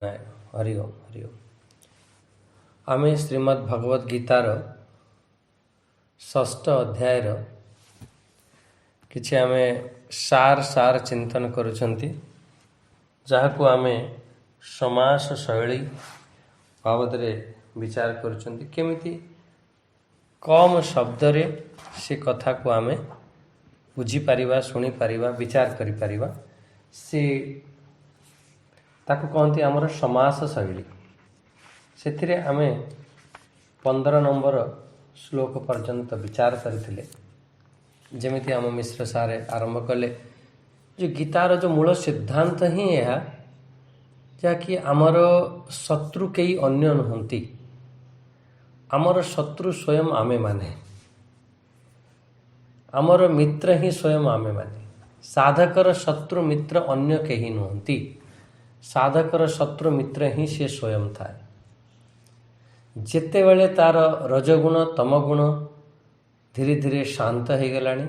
हरि ओम हरि ओम। आमे श्रीमद् भगवद गीतार षष्ठ अध्यायर किछि आमे सार सार चिंतन करुछंती, जहाकू आमे समास शैली बाबदरे विचार करुछंती। केमिति कम शब्द रे से कथा को आमे बुझी पारिबा, सुनी पारिबा, विचार करि पारिबा, से ताकू कहती आमर समास शैली। से आमे 15 नंबर श्लोक पर्यंत विचार करथिले। जेमिति आम मिश्र सारे आरंभ कले जो गीतार जो मूल सिद्धांत ही यह जहाँकि आमर शत्रु कई अन्य नुहंती, आमर शत्रु स्वयं आमे माने, आमर मित्र ही स्वयं आमे माने। साधकर शत्रु मित्र अन्य कहीं नुहंती, साधकर शत्रु मित्र ही से स्वयं थाए। जेते बेले तार रजगुण तमगुण धीरे धीरे शांत हो गलानी,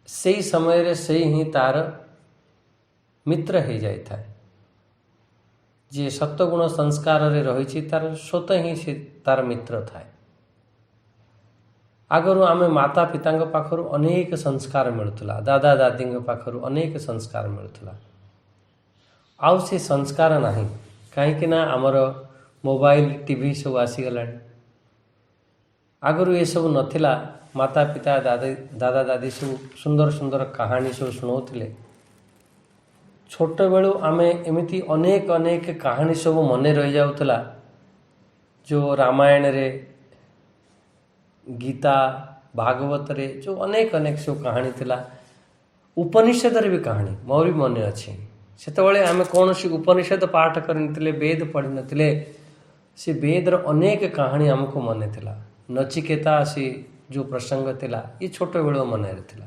से समय रे से ही तार मित्र हो जाए था। जे सत्वगुण संस्कार रे रही तार स्वतः ही से तार मित्र थाए। आगरू आमे माता पिता पाखरु अनेक संस्कार मिलुला, दादा दादी पाखरु अनेक संस्कार मिलुला। आउ से संस्कार नाही कहीं ना आमर मोबाइल टीवी सब आसीगला। आगरू ये सब नथिला। माता पिता दादा दादी सब सुंदर सुंदर कहानी सब शुणाउथिले। छोट बेलू आमे एमिति अनेक अनेक कहानी सब मने रही जाउथला, जो रामायण रे, गीता, भागवत रे जो अनेक अनेक सब कहानी थिला। उपनिषद रे भी कहानी मोर भी मने अच्छी। सेतबेले आमे कौन सी उपनिषद पाठ करनथिले, वेद पढ़ी नथिले, से वेद रो अनेक कहानी हमको मने थिला। नचिकेता से जो प्रसंग थिला ये छोट बेलू मने थिला।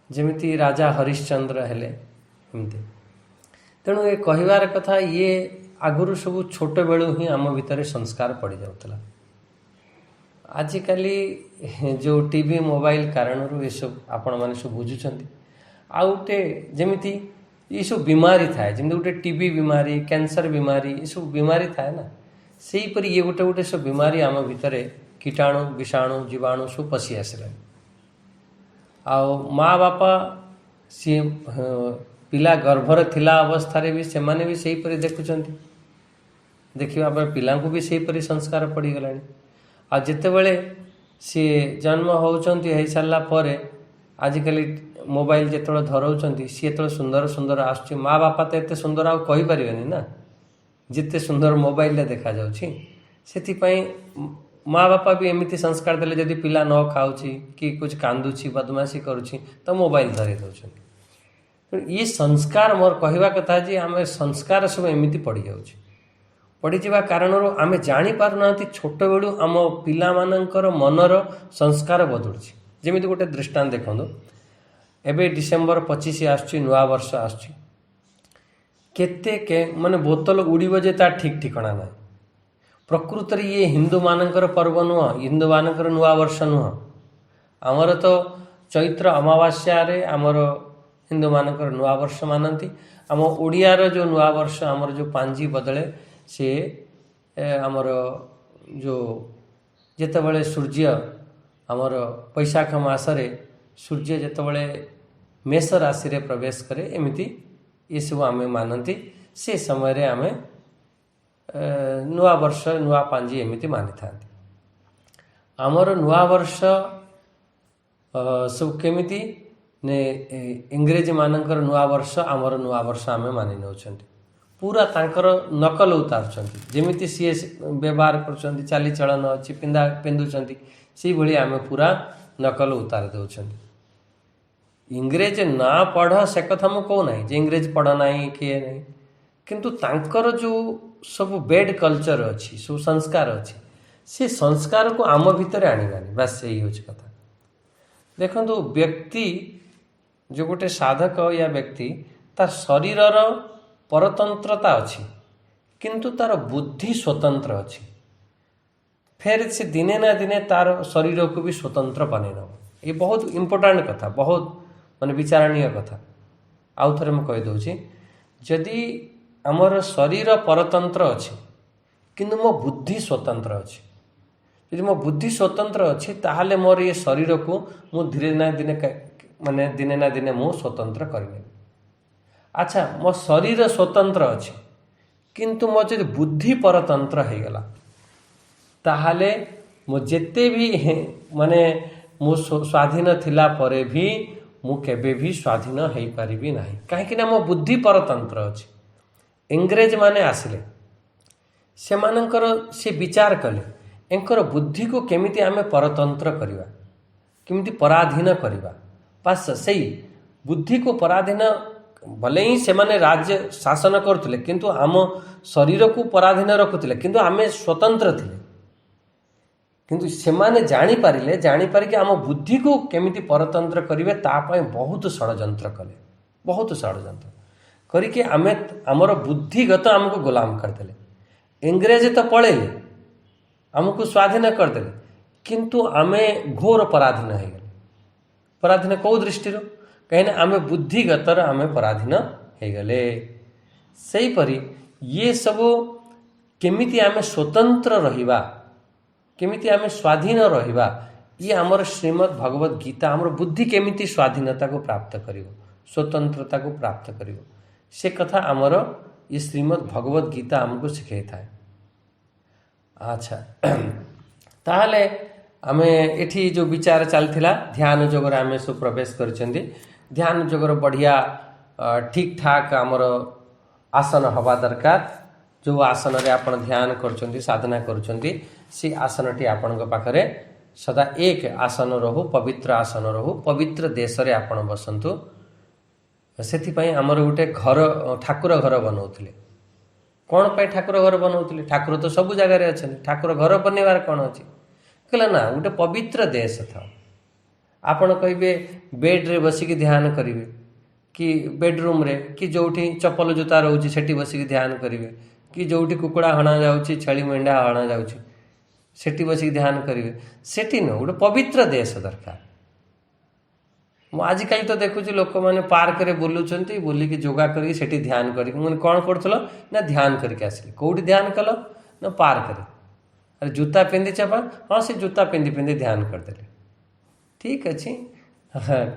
जेमिति राजा हरिश्चंद्र हेले एमती। तेणु ये कहिबार कथा, ये आगुरु सब छोट बेलू ही आम भितर संस्कार पड़ जाउथला। आजिकाली जो टीवी मोबाइल कारण ये सब आपण माने सब बुझुछंती। आ गोटे जेमिति ये सब बीमारी थाए, जमी गोटे टीबी बीमारी, कैंसर बीमारी, ये सब बीमारी थाए ना, से परी ये गोटे गोटे सब बीमारी आम भितर कीटाणु विषाणु जीवाणु सब पशि आसला। माँ बापा सी पिला गर्भर थिला अवस्था भी से माने भी सही परी देखुचंती। देखिबा पिला को भी सही परी संस्कार पड़ी गलानी। आ जेतेबेले सी जन्म होउचंती हो सारा पर आजिकली मोबाइल जेतबेले धरौचंती, सी एतबेले सुंदर सुंदर आसुची। माँ बापा तो एते सुंदर आ कहि परिबेनी ना, जिते सुंदर मोबाइल रे देखा जाउची। सेतिपई माँ बापा भी एमिति संस्कार देले, जदि पिला न खाउची कि कुछ कांदुची बदमाशी करुची तो मोबाइल धरी दउछन। ये संस्कार मोर कहवा कथा जे आमे संस्कार सब एमिति पड़ी जाउची। पड़ी जावा कारण आमे जानी पारु नांती छोट बेलू आम पिला मानकर मनर संस्कार बदलुची। जेमिति गोटे दृष्टांत देखंदो, एबे डिसेम्बर 25 आसुची, नुआ वर्ष आसुची। केते के माने बोतल उड़ीबो जे ता ठीक ठिकाना ना। प्रकृत रे ये हिंदू मानकर पर्व नुह, हिंदू मानकर नुआ वर्ष नुह। आमर तो चैत्र अमावास्या रे आमर हिंदू मानकर नुआ वर्ष मानती। आम ओडिया रो जो नुआ वर्ष आमर जो पांजी बदले से आमर जो जेतेबेले सूर्य आमर बैशाख मासरे सूर्य जेतेबेले मेष राशि रे प्रवेश करे, एमिति ये सब आमे मानती। से समय रे आमे नुआ वर्ष नुआ पांजी एमिति मानि थांती। आमर नुआ वर्ष सब केमिति ने इंग्रेज मानकर नुआ वर्ष आमर नुआ वर्ष आमे मानि नउछंती। पूरा तांकर नकल उतारुछंती। जेमिति सी व्यवहार करुछंती, चाली चलन अछि, पिंधुछंती, से भली आमे पूरा नकल उतार दउछंती। इंग्रेज ना पढ़ से कथा मु कहू नाही जे इंग्रेज पढ़ नाही किए नाही, किंतु तांकर जो सब बेड कल्चर अच्छी, सब संस्कार अच्छी, से संस्कार को आम भितर आनिबानी, बस यही हूँ कथा। देखो व्यक्ति जो गोटे साधक या व्यक्ति तार शरीरर परतंत्रता अच्छी, किंतु तार बुद्धि स्वतंत्र अच्छी। फिर से दिने ना दिने तार शरीर को भी स्वतंत्र बने न। ये बहुत इंपोर्टेंट कथा, बहुत माने विचारणीय कथा। आउ थे मुझे कहीदे, जदि आमर शरीर परतंत्र अच्छे किंतु मो बुद्धि स्वतंत्र अच्छे। यदि मो बुद्धि स्वतंत्र अच्छी ताहले मोर ये शरीर को मु धीरे ना दिने माने दिने ना दिने मु स्वतंत्र करने। अच्छा मो शरीर स्वतंत्र अच्छे किंतु मो जब बुद्धि परतंत्र हो गला ताहले मो जेते भी माने मु स्वाधीन थिला परे भी मु केबे भी स्वाधीन हो पारिबी नाही कहीं ना मो बुद्धि परतंत्र अच्छे। इंग्रेज माने आसिले से मानकर से विचार कले एंकर बुद्धि को केमिति आमे परतंत्र करिवा केमिति पराधीन करिवा पास सही बुद्धि को पराधीन भले ही से माने राज्य शासन करथले किंतु आम शरीर को पराधीन रखुଥିଲେ किंतु आमे स्वतंत्र थिले किंतु से माने जानी पारिके आम बुद्धि को केमिति परतंत्र करिवे ता पय बहुत षडयंत्र कले बहुत षडयंत्र करिके आमे हमर बुद्धिगत हमको गुलाम करदेले। इंग्रेज तो पळेले हमको स्वाधीन करदेले किंतु आमे घोर पराधीन हो गले। पराधीन कौ दृष्टि कहीं आमे बुद्धिगत आमे पराधीन हो गले। सही परी ये सब केमिति आमे स्वतंत्र रहिबा केमिति आमे स्वाधीन रहिबा ये आमर श्रीमद् भगवत गीता आमर बुद्धि केमिति स्वाधीनता को प्राप्त करिवो स्वतंत्रता को प्राप्त करिवो से कथा आमर ये श्रीमद् भगवत गीता हमको शिखाई थाए। अच्छा ताहले आमे एठी जो विचार चलथिला ध्यान जोगर आमे सब प्रवेश करछन्ती ध्यान जोगर बढ़िया ठीक ठाक आमर आसन हवा दरकार। जो आसन रे आपण ध्यान करछन्ती साधना करछन्ती सी आसन टी आपणक पाखरे सदा एक आसन रहू पवित्र आसन रहू पवित्र देश रे आपण बसंतु। सेथिपाई आमर गोटे घर ठाकुर घर बनाउथिले कौन पे ठाकुर घर बनाउथिले ठाकुर तो सब जगह अच्छे ठाकुर घर बनवार कौन अच्छे कहला ना गोटे पवित्र देश था। आपण कहिबे बेड रे बसिकी ध्यान करिवे कि बेडरूम रे कि जोठी चप्पल जूता रहउची सेठी बसिकी ध्यान करिवे कि जोठी कुकुड़ा हणा जाउची छेली मेंढा हणा जाउची सेठी बसिकी ध्यान करिवे सेठी न गोटे पवित्र देश दरकार। आजिकल तो देखुची लोक मैंने पार्क रे बुलुचंती बुलिकी योगा करी सेठी ध्यान करी मैंने कौन करथलो ना ध्यान करके आसिले कोठी ध्यान कल ना पार्क रे अरे जूता पिंधि चपा हाँ से जूता पिंधि पिंधि ध्यान करदेले ठीक अच्छी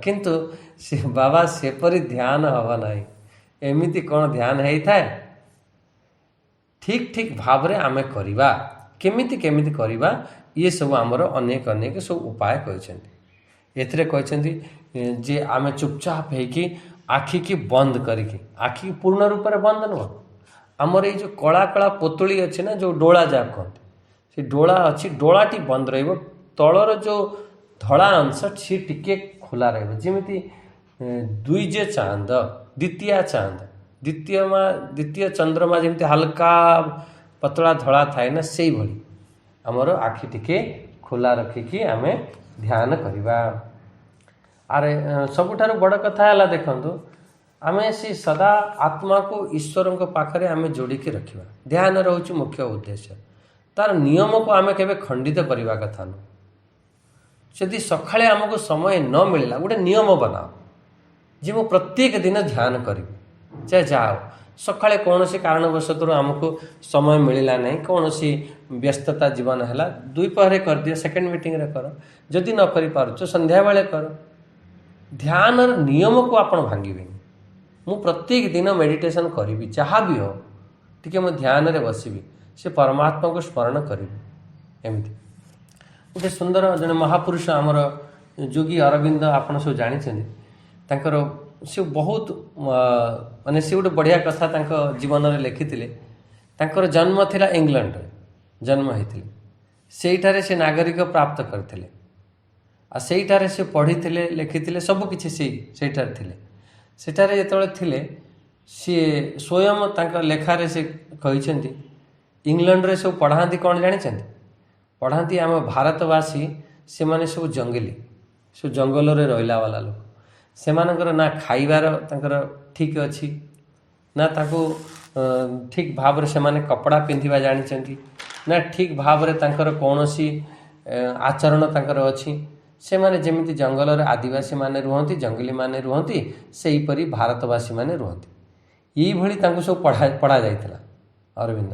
किंतु से बाबा सेपरी ध्यान हवा नहीं एमिति कौन ध्यान है थाए ठीक ठीक भाव रे आमे करिबा केमिति केमिति करिबा ये सब आमर अनेक अनेक सब उपाय कहते एथरे कहते जे आमे चुपचाप है कि आखि की बंद करिकी आखि पूर्ण रूप से बंद नुह आमर ये जो कला कला पोतुली अच्छे ना जो डोला जा कहते से डोला अच्छी डोलाटी बंद रहिबो तलर जो धड़ा अंश सी टिके खोला रहिबो जेमिति द्विज चांद द्वितीय चंद्रमा जेमिति हल्का पतला धड़ा थाए ना से भली आमर आखि टिके खोला रखिकी आमे ध्यान करिबा। अरे सबुठारु बड़ कथा है देखंतु आमे सी सदा आत्मा को ईश्वर पाखरे आमे जोड़िकी रखिबा ध्यान रोच मुख्य उद्देश्य तार नियम को आमे केबे खंडित करवा कथा न यदि सकाळे आमको समय न मिलला गोटे नियम बनाओ जे मु प्रत्येक दिन ध्यान करिबि चाहे जाओ सकाळे कौन सी कारणवशत आमको समय मिलला नहीं कौन सी व्यस्तता जीवन है दुपहर कर दियो सेकेंड मीटिंग रे कर जदि न करि पारुछ संध्या बेले कर ध्यान नियम को आपण भांगिबे मु प्रत्येक दिन मेडिटेशन करी जहाँ भी हो टिके मु ध्यान रे बसिबी से परमात्मा को स्मरण करी एमती गोटे सुंदर जन महापुरुष आमर योगी अरविंद आपण सब जानी तांकर से बहुत माने से गोटे बढ़िया कथा तांको जीवन रे लिखिथिले तांकर जन्म थिला इंग्लैंड रे जन्म होइथिले सेठारे से नागरिक प्राप्त करथिले आ सेठारे से पढ़ी लिखी सब किछि सेठारे थिले सेठारे जेतबेले थिले सी स्वयं तांका लेखारे से कहिसेंती इंग्लैंड रे सब पढ़ाती कौन जानी पढ़ाती आम भारतवासी से माने सब जंगली सब जंगल रे रहिला वाला लोक से मानकर ना खाइबार तांकर ठीक अच्छी ना ताको ठीक भाव रे से माने कपड़ा पिंधिबा जानी ना ठीक भाव रे तांकर कौनसी आचरण तांकर अच्छी से माने जेमिति जंगल रे आदिवासी माने रुहंती जंगली माने रुहंती सेही परी भारतवासी माने रुहंती ଏଇଭଳି ତାଙ୍କୁ ସବୁ ପଢ଼ା ଯାଇଥିଲା ଅରବିନ୍ଦ।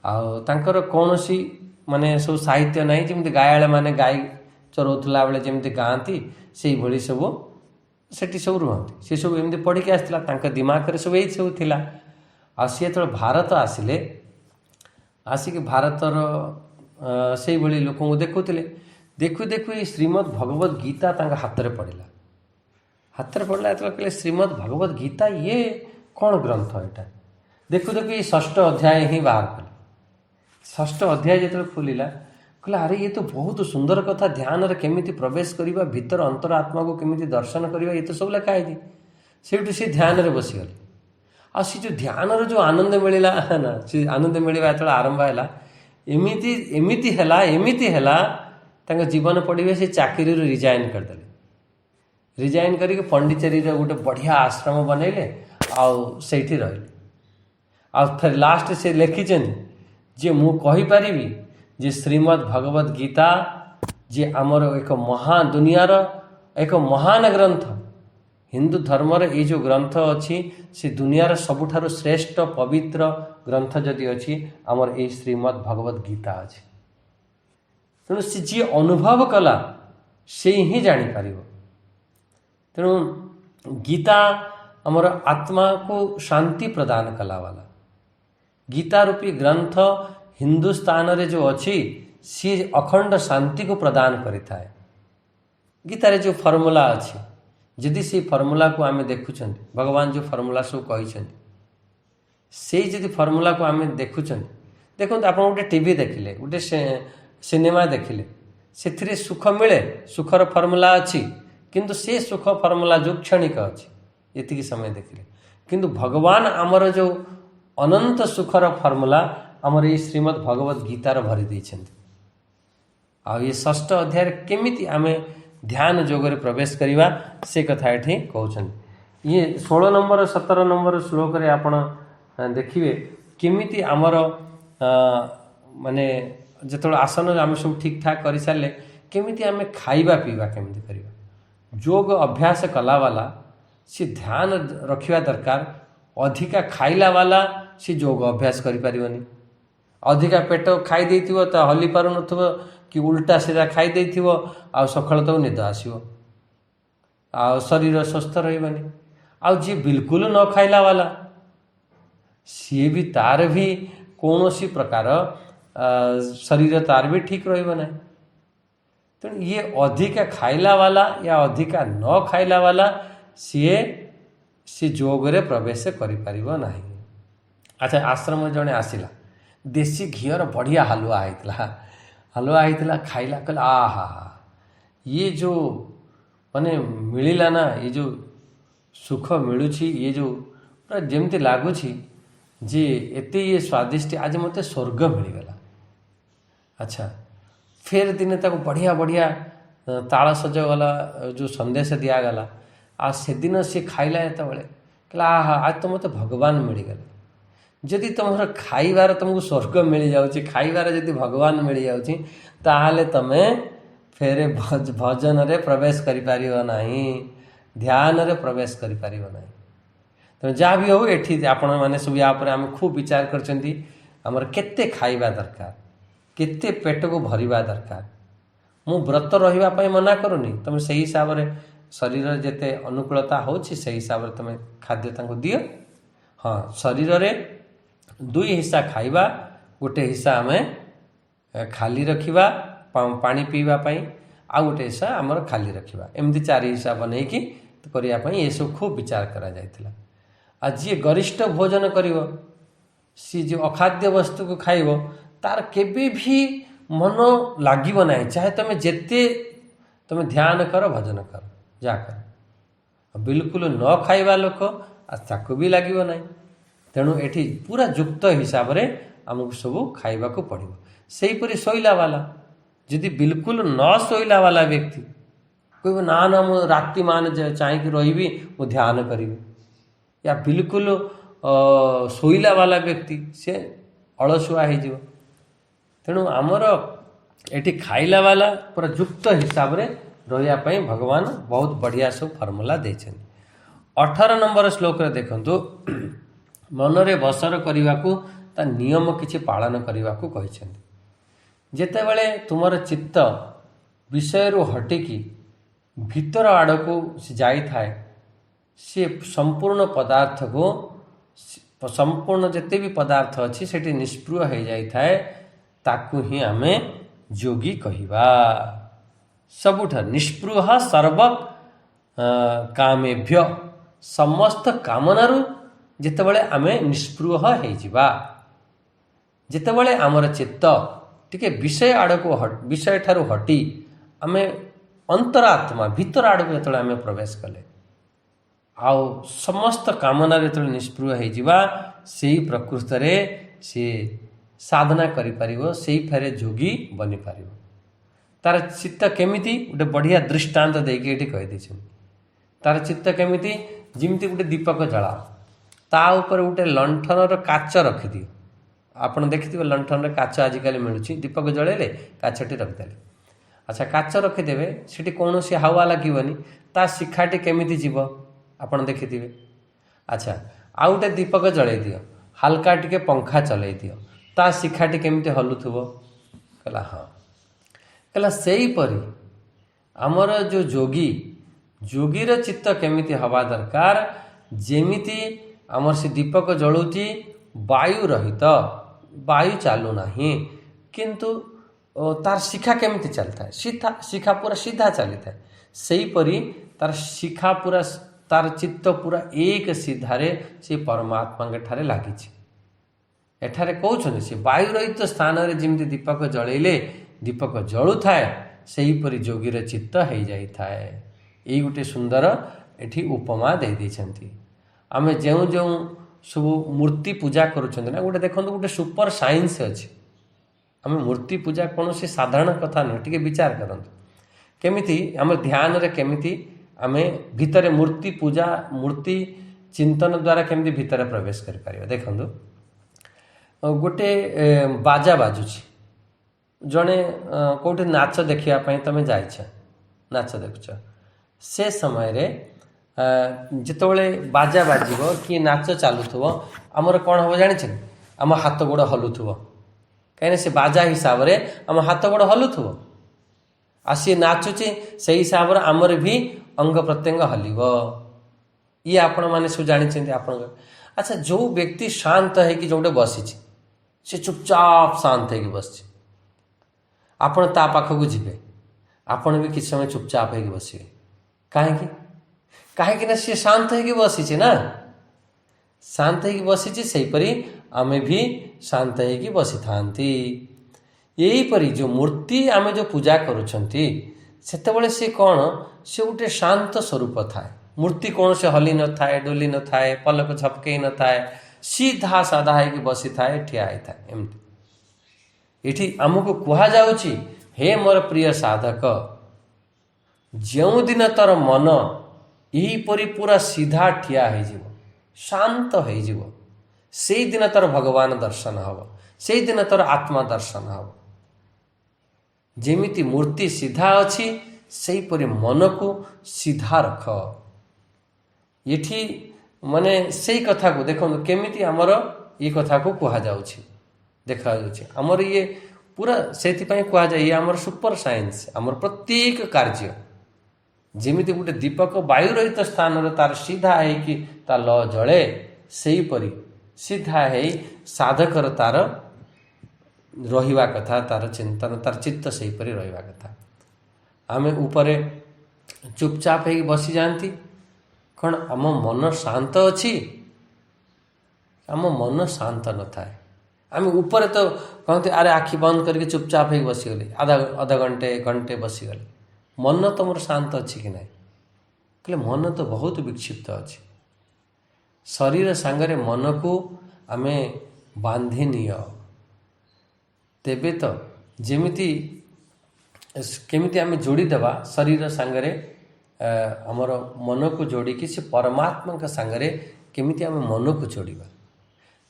ଆଉ ତାଙ୍କର କୌଣସି ମାନେ ସବୁ ସାହିତ୍ୟ ନାହିଁ, ଯେମିତି ଗାୟାଳ ମାନେ ଗାଈ ଚରଉଥିଲା ବେଳେ ଯେମିତି ଗାଆନ୍ତି ସେଇଭଳି ସବୁ ସେଠି ସବୁ ରୁହନ୍ତି। ସେ ସବୁ ଏମିତି ପଢ଼ିକି ଆସିଥିଲା, ତାଙ୍କ ଦିମାଗରେ ସବୁ ଏଇ ସବୁ ଥିଲା। ଆଉ ସିଏ ଯେତେବେଳେ ଭାରତ ଆସିଲେ, ଆସିକି ଭାରତର ସେଇଭଳି ଲୋକଙ୍କୁ ଦେଖୁଥିଲେ। ଦେଖୁ ଦେଖୁ ଏଇ ଶ୍ରୀମଦ୍ ଭଗବତ ଗୀତା ତାଙ୍କ ହାତରେ ପଡ଼ିଲା। ହାତରେ ପଡ଼ିଲା ଯେତେବେଳେ କହିଲେ ଶ୍ରୀମଦ୍ ଭଗବତ ଗୀତା ଇଏ କ'ଣ ଗ୍ରନ୍ଥ ଏଇଟା। ଦେଖୁ ଦେଖୁ ଏଇ 6ଠ ଅଧ୍ୟାୟ ହିଁ ବାହାର କଲେ। 6ଠ ଅଧ୍ୟାୟ ଯେତେବେଳେ ଖୋଲିଲା, କହିଲେ ଆରେ ଇଏ ତ ବହୁତ ସୁନ୍ଦର କଥା, ଧ୍ୟାନରେ କେମିତି ପ୍ରବେଶ କରିବା, ଭିତର ଅନ୍ତର ଆତ୍ମାକୁ କେମିତି ଦର୍ଶନ କରିବା, ଇଏ ତ ସବୁ ଲେଖା ହେଇଛି। ସେଇଠୁ ସେ ଧ୍ୟାନରେ ବସିଗଲେ। ଆଉ ସେ ଯେଉଁ ଧ୍ୟାନର ଯେଉଁ ଆନନ୍ଦ ମିଳିଲା ନା, ସେ ଆନନ୍ଦ ମିଳିବା ଯେତେବେଳେ ଆରମ୍ଭ ହେଲା, ଏମିତି ହେଲା ତାଙ୍କ ଜୀବନ ପଡ଼ିବେ ସେ ଚାକିରିରୁ ରିଜାଇନ୍ କରିଦେଲେ। ରିଜାଇନ୍ କରିକି ପଣ୍ଡିଚେରୀର ଗୋଟେ ବଢ଼ିଆ ଆଶ୍ରମ ବନେଇଲେ, ଆଉ ସେଇଠି ରହିଲେ। ଆଉ ଫେର୍ ଲାଷ୍ଟ ସେ ଲେଖିଛନ୍ତି ଯେ ମୁଁ କହିପାରିବି ଯେ ଶ୍ରୀମଦ୍ ଭଗବତ ଗୀତା ଯେ ଆମର ଏକ ଦୁନିଆର ଏକ ମହାନ ଗ୍ରନ୍ଥ। ହିନ୍ଦୁ ଧର୍ମର ଏଇ ଯେଉଁ ଗ୍ରନ୍ଥ ଅଛି, ସେ ଦୁନିଆର ସବୁଠାରୁ ଶ୍ରେଷ୍ଠ ପବିତ୍ର ଗ୍ରନ୍ଥ ଯଦି ଅଛି, ଆମର ଏଇ ଶ୍ରୀମଦ୍ ଭଗବତ ଗୀତା ଅଛି। ତେଣୁ ସେ ଯିଏ ଅନୁଭବ କଲା ସେ ହିଁ ଜାଣିପାରିବ। ତେଣୁ ଗୀତା ଆମର ଆତ୍ମାକୁ ଶାନ୍ତି ପ୍ରଦାନ କଲା ବାଲା। ଗୀତା ରୂପୀ ଗ୍ରନ୍ଥ ହିନ୍ଦୁସ୍ତାନରେ ଯେଉଁ ଅଛି, ସିଏ ଅଖଣ୍ଡ ଶାନ୍ତିକୁ ପ୍ରଦାନ କରିଥାଏ। ଗୀତାରେ ଯେଉଁ ଫର୍ମୁଲା ଅଛି, ଯଦି ସେଇ ଫର୍ମୁଲାକୁ ଆମେ ଦେଖୁଛନ୍ତି, ଭଗବାନ ଯେଉଁ ଫର୍ମୁଲା ସବୁ କହିଛନ୍ତି, ସେଇ ଯଦି ଫର୍ମୁଲାକୁ ଆମେ ଦେଖୁଛନ୍ତି, ଦେଖନ୍ତୁ ଆପଣ ଗୋଟେ ଟିଭି ଦେଖିଲେ, ଗୋଟେ ସିନେମା ଦେଖିଲେ, ସେଥିରେ ସୁଖ ମିଳେ, ସୁଖର ଫର୍ମୁଲା ଅଛି, କିନ୍ତୁ ସେ ସୁଖ ଫର୍ମୁଲା ଯେଉଁ କ୍ଷଣିକ ଅଛି, ଏତିକି ସମୟ ଦେଖିଲେ। କିନ୍ତୁ ଭଗବାନ ଆମର ଯେଉଁ ଅନନ୍ତ ସୁଖର ଫର୍ମୁଲା ଆମର ଏଇ ଶ୍ରୀମଦ୍ ଭଗବତ ଗୀତାର ଭରି ଦେଇଛନ୍ତି। ଆଉ ଏ 6ଠ ଅଧ୍ୟାୟରେ କେମିତି ଆମେ ଧ୍ୟାନ ଯୋଗରେ ପ୍ରବେଶ କରିବା ସେ କଥା ଏଠି କହୁଛନ୍ତି। ଇଏ 16 ନମ୍ବର 17 ନମ୍ବର ଶ୍ଲୋକରେ ଆପଣ ଦେଖିବେ କେମିତି ଆମର ମାନେ ଯେତେବେଳେ ଆସନ ଆମେ ସବୁ ଠିକ୍ ଠାକ୍ କରିସାରିଲେ, କେମିତି ଆମେ ଖାଇବା ପିଇବା କେମିତି କରିବା। ଯୋଗ ଅଭ୍ୟାସ କଲା ବାଲା ସେ ଧ୍ୟାନ ରଖିବା ଦରକାର। ଅଧିକା ଖାଇଲା ବାଲା ସେ ଯୋଗ ଅଭ୍ୟାସ କରିପାରିବନି। ଅଧିକା ପେଟ ଖାଇ ଦେଇଥିବ, ତା ହଲି ପାରୁନଥିବ, କି ଉଲ୍ଟା ସିଧା ଖାଇ ଦେଇଥିବ, ଆଉ ସକାଳୁ ତାକୁ ନିଦ ଆସିବ, ଆଉ ଶରୀର ସୁସ୍ଥ ରହିବନି। ଆଉ ଯିଏ ବିଲକୁଲ ନ ଖାଇଲା ବାଲା, ସିଏ ବି ତାର ବି କୌଣସି ପ୍ରକାର ଶରୀର ତାର ବି ଠିକ୍ ରହିବ ନାହିଁ। ତେଣୁ ଇଏ ଅଧିକା ଖାଇଲା ବାଲା ୟା ଅଧିକା ନ ଖାଇଲା ବାଲା ସେ ଯୋଗରେ ପ୍ରବେଶ କରିପାରିବ ନାହିଁ। ଆଚ୍ଛା, ଆଶ୍ରମ ଜଣେ ଆସିଲା, ଦେଶୀ ଘିଅର ବଢ଼ିଆ ହାଲୁଆ ହେଇଥିଲା, ଖାଇଲା, କହିଲା ଆହା ଇଏ ଯେଉଁ ମାନେ ମିଳିଲା ନା, ଏ ଯେଉଁ ସୁଖ ମିଳୁଛି, ଇଏ ଯେଉଁ ପୁରା ଯେମିତି ଲାଗୁଛି ଯେ ଏତେ ଇଏ ସ୍ୱାଦିଷ୍ଟ, ଆଜି ମୋତେ ସ୍ୱର୍ଗ ମିଳିଗଲା। ଆଚ୍ଛା, ଫେର ଦିନେ ତାକୁ ବଢ଼ିଆ ତାଳ ସଜଗଲା, ଯେଉଁ ସନ୍ଦେଶ ଦିଆଗଲା। ଆଉ ସେଦିନ ସେ ଖାଇଲା ଯେତେବେଳେ, କହିଲା ଆହା ଆଜି ତ ମୋତେ ଭଗବାନ ମିଳିଗଲେ। ଯଦି ତୁମର ଖାଇବାର ତୁମକୁ ସ୍ୱର୍ଗ ମିଳିଯାଉଛି, ଖାଇବାର ଯଦି ଭଗବାନ ମିଳିଯାଉଛି, ତାହେଲେ ତୁମେ ଫେର ଭଜନରେ ପ୍ରବେଶ କରିପାରିବ ନାହିଁ, ଧ୍ୟାନରେ ପ୍ରବେଶ କରିପାରିବ ନାହିଁ। ତେଣୁ ଯାହା ବି ହେଉ, ଏଠି ଆପଣମାନେ ସବୁ ୟା ଉପରେ ଆମେ ଖୁବ୍ ବିଚାର କରିଛନ୍ତି। ଆମର କେତେ ଖାଇବା ଦରକାର, କେତେ ପେଟକୁ ଭରିବା ଦରକାର। ମୁଁ ବ୍ରତ ରହିବା ପାଇଁ ମନା କରୁନି, ତୁମେ ସେହି ହିସାବରେ ଶରୀରରେ ଯେତେ ଅନୁକୂଳତା ହେଉଛି ସେହି ହିସାବରେ ତୁମେ ଖାଦ୍ୟ ତାଙ୍କୁ ଦିଅ। ହଁ, ଶରୀରରେ 2 ହିସ୍ସା ଖାଇବା, ଗୋଟେ ହିସ୍ସା ଆମେ ଖାଲି ରଖିବା ପାଣି ପିଇବା ପାଇଁ, ଆଉ ଗୋଟେ ହିସ୍ସା ଆମର ଖାଲି ରଖିବା। ଏମିତି 4 ହିସ୍ସା ବନେଇକି କରିବା ପାଇଁ ଏସବୁ ଖୁବ୍ ବିଚାର କରାଯାଇଥିଲା। ଆଉ ଯିଏ ଗରିଷ୍ଠ ଭୋଜନ କରିବ, ସିଏ ଯେଉଁ ଅଖାଦ୍ୟ ବସ୍ତୁକୁ ଖାଇବ, ତାର କେବେ ବି ମନ ଲାଗିବ ନାହିଁ, ଚାହେ ଯେତେ ଧ୍ୟାନ କର, ଭଜନ କର, ଯାହା କର। ବିଲକୁଲ ନ ଖାଇବା ଲୋକ, ତାକୁ ବି ଲାଗିବ ନାହିଁ। ତେଣୁ ଏଠି ପୁରା ଯୁକ୍ତ ହିସାବରେ ଆମକୁ ସବୁ ଖାଇବାକୁ ପଡ଼ିବ। ସେହିପରି ଶୋଇଲା ବାଲା, ଯଦି ବିଲକୁଲ ନ ଶୋଇଲା ବାଲା ବ୍ୟକ୍ତି କହିବ ନା ମୁଁ ରାତି ଚାହିଁକି ରହିବି, ମୁଁ ଧ୍ୟାନ କରିବି, ୟା ବିଲକୁଲ ଶୋଇଲା ବାଲା ବ୍ୟକ୍ତି ସେ ଅଳସୁଆ ହେଇଯିବ। ତେଣୁ ଆମର ଏଠି ଖାଇଲା ବାଲା ପୁରା ଯୁକ୍ତ ହିସାବରେ ରହିବା ପାଇଁ ଭଗବାନ ବହୁତ ବଢ଼ିଆ ସବୁ ଫର୍ମୁଲା ଦେଇଛନ୍ତି। 18 ନମ୍ବର ଶ୍ଲୋକରେ ଦେଖନ୍ତୁ, ମନରେ ବସର କରିବାକୁ ତା ନିୟମ କିଛି ପାଳନ କରିବାକୁ କହିଛନ୍ତି। ଯେତେବେଳେ ତୁମର ଚିତ୍ତ ବିଷୟରୁ ହଟିକି ଭିତର ଆଡ଼କୁ ଯାଇଥାଏ, ସିଏ ସମ୍ପୂର୍ଣ୍ଣ ପଦାର୍ଥକୁ ସମ୍ପୂର୍ଣ୍ଣ ଯେତେ ବି ପଦାର୍ଥ ଅଛି ସେଠି ନିଷ୍ପ୍ରିୟ ହୋଇଯାଇଥାଏ, ତାକୁ ହିଁ ଆମେ ଯୋଗୀ କହିବା। ସବୁଠାରୁ ନିଷ୍ପୃହ ସର୍ବ କାମେଭ୍ୟ, ସମସ୍ତ କାମନାରୁ ଯେତେବେଳେ ଆମେ ନିଷ୍ପୃହ ହେଇଯିବା, ଯେତେବେଳେ ଆମର ଚିତ୍ତ ଟିକେ ବିଷୟ ଆଡ଼କୁ ବିଷୟ ଠାରୁ ହଟି ଆମେ ଅନ୍ତରାତ୍ମା ଭିତର ଆଡ଼କୁ ଯେତେବେଳେ ଆମେ ପ୍ରବେଶ କଲେ ଆଉ ସମସ୍ତ କାମନାରେ ଯେତେବେଳେ ନିଷ୍ପୃହ ହେଇଯିବା, ସେଇ ପ୍ରକୃତରେ ସିଏ ସାଧନା କରିପାରିବ, ସେଇ ଫେରେ ଯୋଗୀ ବନିପାରିବ। ତାର ଚିତ୍ତ କେମିତି, ଗୋଟେ ବଢ଼ିଆ ଦୃଷ୍ଟାନ୍ତ ଦେଇକି ଏଠି କହିଦେଇଛନ୍ତି। ତାର ଚିତ୍ତ କେମିତି, ଯେମିତି ଗୋଟେ ଦୀପକ ଜଳାଅ, ତା ଉପରେ ଗୋଟେ ଲଣ୍ଠନର କାଚ ରଖିଦିଅ। ଆପଣ ଦେଖିଥିବେ ଲଣ୍ଠନରେ କାଚ ଆଜିକାଲି ମିଳୁଛି, ଦୀପକ ଜଳେଇଲେ କାଚଟି ରଖିଦେଲେ। ଆଚ୍ଛା, କାଚ ରଖିଦେବେ, ସେଠି କୌଣସି ହାୱା ଲାଗିବନି, ତା ଶିଖାଟି କେମିତି ଯିବ ଆପଣ ଦେଖିଥିବେ। ଆଚ୍ଛା, ଆଉ ଗୋଟେ ଦୀପକ ଜଳେଇ ଦିଅ, ହାଲକା ଟିକେ ପଙ୍ଖା ଚଲେଇ ଦିଅ, ତା ଶିଖାଟି କେମିତି ହଲୁଥିବ? କହିଲା ହଁ। କହିଲା ସେଇପରି ଆମର ଯେଉଁ ଯୋଗୀର ଚିତ୍ତ କେମିତି ହେବା ଦରକାର, ଯେମିତି ଆମର ସେ ଦୀପକ ଜଳୁଛି ବାୟୁ ରହିତ, ବାୟୁ ଚାଲୁନାହିଁ, କିନ୍ତୁ ତାର ଶିଖା କେମିତି ଚାଲିଥାଏ, ଶିଖା ପୁରା ସିଧା ଚାଲିଥାଏ। ସେହିପରି ତାର ଶିଖା ପୁରା, ତାର ଚିତ୍ତ ପୁରା ଏକ ସିଧାରେ ସେ ପରମାତ୍ମାଙ୍କ ଠାରେ ଲାଗିଛି। ଏଠାରେ କହୁଛନ୍ତି ସେ ବାୟୁ ରହିତ ସ୍ଥାନରେ ଯେମିତି ଦୀପକ ଜଳେଇଲେ ଦୀପକ ଜଳୁଥାଏ, ସେହିପରି ଯୋଗୀର ଚିତ୍ତ ହେଇଯାଇଥାଏ। ଏଇ ଗୋଟେ ସୁନ୍ଦର ଏଠି ଉପମା ଦେଇଛନ୍ତି। ଆମେ ଯେଉଁ ସବୁ ମୂର୍ତ୍ତି ପୂଜା କରୁଛନ୍ତି ନା, ଗୋଟେ ଦେଖନ୍ତୁ, ଗୋଟେ ସୁପର ସାଇନ୍ସ ଅଛି। ଆମେ ମୂର୍ତ୍ତି ପୂଜା କୌଣସି ସାଧାରଣ କଥା ନୁହେଁ, ଟିକେ ବିଚାର କରନ୍ତୁ। କେମିତି ଆମର ଧ୍ୟାନରେ କେମିତି ଆମେ ଭିତରେ ମୂର୍ତ୍ତି ପୂଜା, ମୂର୍ତ୍ତି ଚିନ୍ତନ ଦ୍ୱାରା କେମିତି ଭିତରେ ପ୍ରବେଶ କରିପାରିବା। ଦେଖନ୍ତୁ, ଗୋଟେ ବାଜା ବାଜୁଛି, ଜଣେ କେଉଁଠି ନାଚ ଦେଖିବା ପାଇଁ ତୁମେ ଯାଇଛ, ନାଚ ଦେଖୁଛ, ସେ ସମୟରେ ଯେତେବେଳେ ବାଜା ବାଜିବ କି ନାଚ ଚାଲୁଥିବ, ଆମର କ'ଣ ହେବ ଜାଣିଛ? ଆମ ହାତ ଗୋଡ଼ ହଲୁଥିବ, କାହିଁକିନା ସେ ବାଜା ହିସାବରେ ଆମ ହାତ ଗୋଡ଼ ହଲୁଥିବ। ଆଉ ସିଏ ନାଚୁଛି, ସେଇ ହିସାବରେ ଆମର ବି ଅଙ୍ଗ ପ୍ରତ୍ୟଙ୍ଗ ହଲିବ। ଇଏ ଆପଣମାନେ ସବୁ ଜାଣିଛନ୍ତି ଆପଣଙ୍କ। ଆଚ୍ଛା, ଯେଉଁ ବ୍ୟକ୍ତି ଶାନ୍ତ ହେଇକି ଯେଉଁଠି ବସିଛି, ସେ ଚୁପଚାପ ଶାନ୍ତ ହେଇକି ବସିଛି, ଆପଣ ତା ପାଖକୁ ଯିବେ, ଆପଣ ବି କିଛି ସମୟ ଚୁପଚାପ ହେଇକି ବସିବେ। କାହିଁକି ନା ସିଏ ଶାନ୍ତ ହେଇକି ବସିଛି ନା, ଶାନ୍ତ ହେଇକି ବସିଛି, ସେହିପରି ଆମେ ବି ଶାନ୍ତ ହେଇକି ବସିଥାନ୍ତି। ଏହିପରି ଯେଉଁ ମୂର୍ତ୍ତି ଆମେ ଯେଉଁ ପୂଜା କରୁଛନ୍ତି, ସେତେବେଳେ ସେ କ'ଣ, ସେ ଗୋଟେ ଶାନ୍ତ ସ୍ୱରୂପ ଥାଏ। ମୂର୍ତ୍ତି କୌଣସି ହଲି ନଥାଏ, ଡୋଲି ନଥାଏ, ପଲକ ଝପକେଇ ନଥାଏ, ସିଧା ସାଧା ହେଇକି ବସିଥାଏ, ଠିଆ ହେଇଥାଏ। ଏମିତି ଏଠି ଆମକୁ କୁହାଯାଉଛି, ହେ ମୋର ପ୍ରିୟ ସାଧକ, ଯେଉଁଦିନ ତୋର ମନ ଏହିପରି ପୁରା ସିଧା ଠିଆ ହେଇଯିବ, ଶାନ୍ତ ହେଇଯିବ, ସେଇଦିନ ତୋର ଭଗବାନ ଦର୍ଶନ ହେବ, ସେଇଦିନ ତୋର ଆତ୍ମା ଦର୍ଶନ ହେବ। ଯେମିତି ମୂର୍ତ୍ତି ସିଧା ଅଛି, ସେହିପରି ମନକୁ ସିଧା ରଖ। ଏଠି ମାନେ ସେଇ କଥାକୁ ଦେଖନ୍ତୁ କେମିତି ଆମର ଏ କଥାକୁ କୁହାଯାଉଛି, ଦେଖାଯାଉଛି। ଆମର ଇଏ ପୁରା ସେଥିପାଇଁ କୁହାଯାଏ, ଇଏ ଆମର ସୁପର ସାଇନ୍ସ। ଆମର ପ୍ରତ୍ୟେକ କାର୍ଯ୍ୟ ଯେମିତି ଗୋଟେ ଦୀପକ ବାୟୁ ରହିତ ସ୍ଥାନରେ ତାର ସିଧା ହେଇକି ତା ଲ ଜଳେ, ସେହିପରି ସିଧା ହେଇ ସାଧକର ତାର ରହିବା କଥା, ତାର ଚିନ୍ତନ, ତାର ଚିତ୍ତ ସେହିପରି ରହିବା କଥା। ଆମେ ଉପରେ ଚୁପଚାପ ହେଇକି ବସିଯାଆନ୍ତି, କ'ଣ ଆମ ମନ ଶାନ୍ତ ଅଛି? ଆମ ମନ ଶାନ୍ତ ନଥାଏ। ଆମେ ଉପରେ ତ କହନ୍ତି, ଆରେ ଆଖି ବନ୍ଦ କରିକି ଚୁପଚାପ ହେଇକି ବସିଗଲେ, ଘଣ୍ଟେ ବସିଗଲେ, ମନ ତମର ଶାନ୍ତ ଅଛି କି ନାହିଁ? କହିଲେ ମନ ତ ବହୁତ ବିକ୍ଷିପ୍ତ ଅଛି। ଶରୀର ସାଙ୍ଗରେ ମନକୁ ଆମେ ବାନ୍ଧି ନିଅ, ତେବେ ତ କେମିତି ଆମେ ଯୋଡ଼ିଦେବା ଶରୀର ସାଙ୍ଗରେ ଆମର ମନକୁ ଯୋଡ଼ିକି ସେ ପରମାତ୍ମାଙ୍କ ସାଙ୍ଗରେ କେମିତି ଆମେ ମନକୁ ଯୋଡ଼ିବା।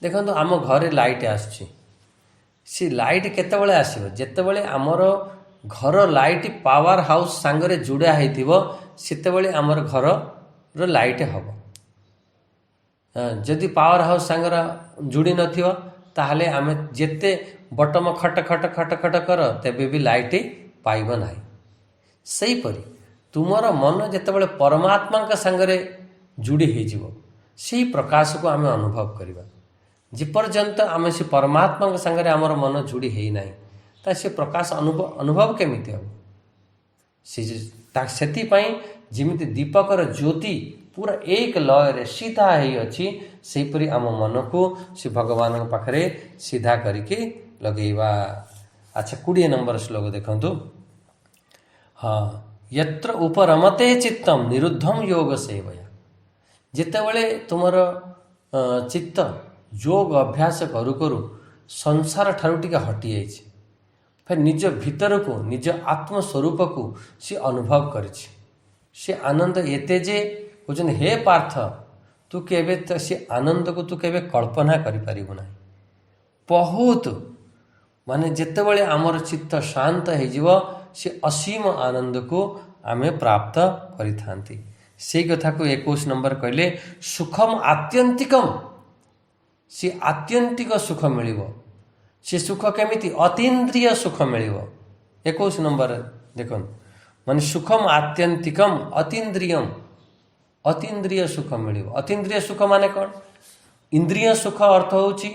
ଦେଖନ୍ତୁ, ଆମ ଘରେ ଲାଇଟ୍ ଆସୁଛି, ସେ ଲାଇଟ୍ କେତେବେଳେ ଆସିବ? ଯେତେବେଳେ ଆମର ଘର ଲାଇଟ୍ ପାୱାର ହାଉସ୍ ସାଙ୍ଗରେ ଯୋଡ଼ା ହେଇଥିବ, ସେତେବେଳେ ଆମର ଘରର ଲାଇଟ୍ ହେବ। जदि पावर हाउस सांगर जोड़ी नथिव ताहले आमे जेते बटम खट खट खट खट कर तेबे भी लाइट पाइब नाही। सही परी तुमर मन जेतेबेले परमात्मा का सांगरे जोड़ी हो से प्रकाश को आमे अनुभव करवा। जेपर्यंत आमे से परमात्मा के सांगरे आमर मन जोड़ी है ना ता से प्रकाश अनुभव केमिति हम से जिमिति दीपकर ज्योति पूरा एक लय सीधा ही अच्छी सेपरी आम मन को से भगवान पाखरे सीधा करके लगेवा। अच्छा 20 नंबर श्लोक देखंतु। हाँ यत्र उपरमते चित्तम निरुद्धम योग सेवया। जितेबले तुमर चित्त योग अभ्यास करू करू संसार ठारू टिके हटि जाइछि फिर निज भीतर को निज आत्मस्वरूप को सी अनुभव करिछि। से आनंद एते जे कहते हे पार्थ तू केवे से आनंद को तू केवे कल्पना करि परिबु नाही। बहुत माने जेतेबेले आमर चित्त शांत हो जीव से असीम आनंद को आमे प्राप्त करिथांती। से कथा को 21 नंबर कहले सुखम आत्यंतिकम से आत्यंतिक सुख मिलिबो। से सुख केमिति अतीन्द्रिय सुख मिलिबो। 21 नंबर देखन माने सुखम आत्यंतिकम अतीन्द्रियम अतीन्द्रिय सुख मिलिबो। अतीन्द्रिय सुख माने कौन? इंद्रिय सुख अर्थ होची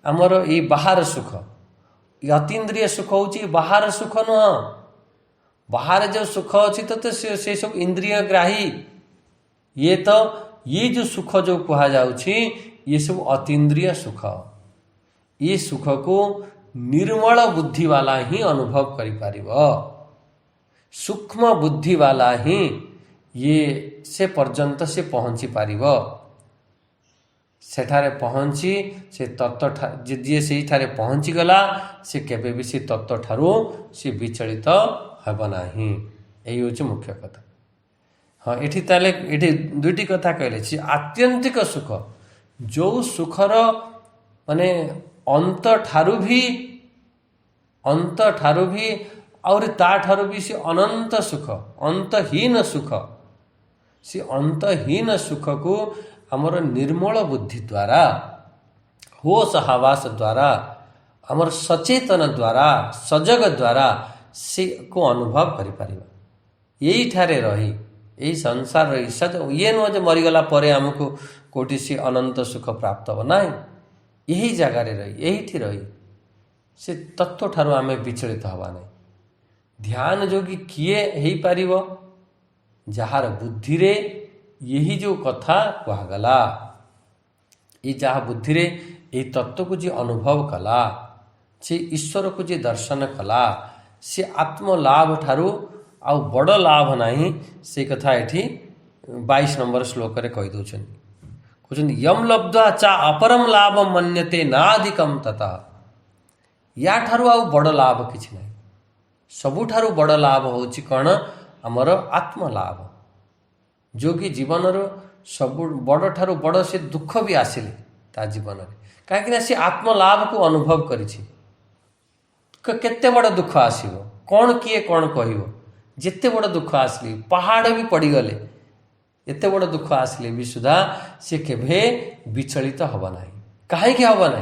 आमर ये बाहर सुख। अतीन्द्रिय सुख होची बाहर सुख नुह। बाहर जो सुख अच्छी तो से सब इंद्रिय ग्राही। ये जो सुख जो कहा जाउछि ये सब अतीन्द्रिय सुख। ये सुख को निर्मल बुद्धि वाला ही अनुभव करि पारिबो। सूक्ष्म बुद्धि वाला ही ये से पर्यंत से पहुँची पारिबो। सेठारे पहुँची से तत्व जी से पहुँची गला से केबे भी से तत्व ठारू से विचलित हेब नाही। यही हूँ मुख्य कथा। हाँ एठी ताले एठी दुईटी कथा कहले से आत्यंतिक सुख जो सुखर माने अंत ठारू भी और ता ठारू भी से अनंत सुख अंतहीन सुख। से अंतहीन सुख को आमर निर्मल बुद्धि द्वारा होश हवास द्वारा आमर सचेतन द्वारा सजग द्वारा से को अनुभव करिपारिबा। यही ठारे रही यही संसार रही सज ये नुह जे मरीगला परे आमको कोटि से अनंत सुख प्राप्त हो ना। यही जगार रही यही रही से तत्व ठारू आमे विचलित हवा नहीं। ध्यान जोगी किए ही पारिबो जहार बुद्धि रे यही जो कथा कहगला ये जहा बुद्धि रे ये तत्व को जी अनुभव कला से ईश्वर को जी दर्शन कला से आत्मलाभ ठारू आउ बड़ लाभ नहीं। से कथा एठी 22 नंबर श्लोक रे कहि दउछन कहछन यम लब्ध्वा चा अपरम लाभ मन्यते नाधिकम तथा। या ठारू आउ बड़ लाभ किछि नहीं। सबुठारू बड़ लाभ होछि कण आमर आत्मलाभ जो कि जीवन सब बड़ ठारू बड़ से दुख भी आसिले ता जीवन में कहीं से आत्मलाभ को अनुभव करिछि। केते बड़ दुख आसीबो कौन किए कौन कहबो जेते बड़ दुख आसली पहाड़ भी पड़गले एते बड़ दुख आसले भी सुधा से केभे विचलित हब ना। कहीं हब ना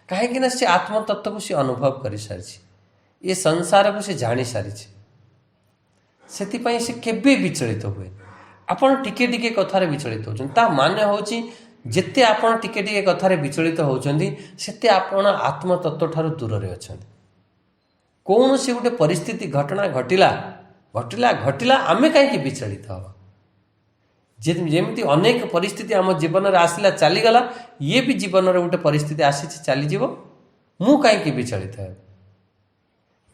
कहीं से आत्मतत्व को से अनुभव कर सारी ये संसार को से जानी सारी से केबे विचलित हुए। आपण टिके टिके कथार विचलित होचन ता माने होची जेते आपण टिके टिके कथार विचलित होचंदी सेते आपण आत्मतत्व ठारू दूर रे अछंदी। कौन से गोटे परिस्थिति घटना घटिला घटिला घटिला आमे कहीं विचलित हवा। जेमती अनेक परिस्थिति आम जीवन में आसला चलीगला ये भी जीवन में गोटे परिस्थिति आसी चलीज मु कहीं विचलित है।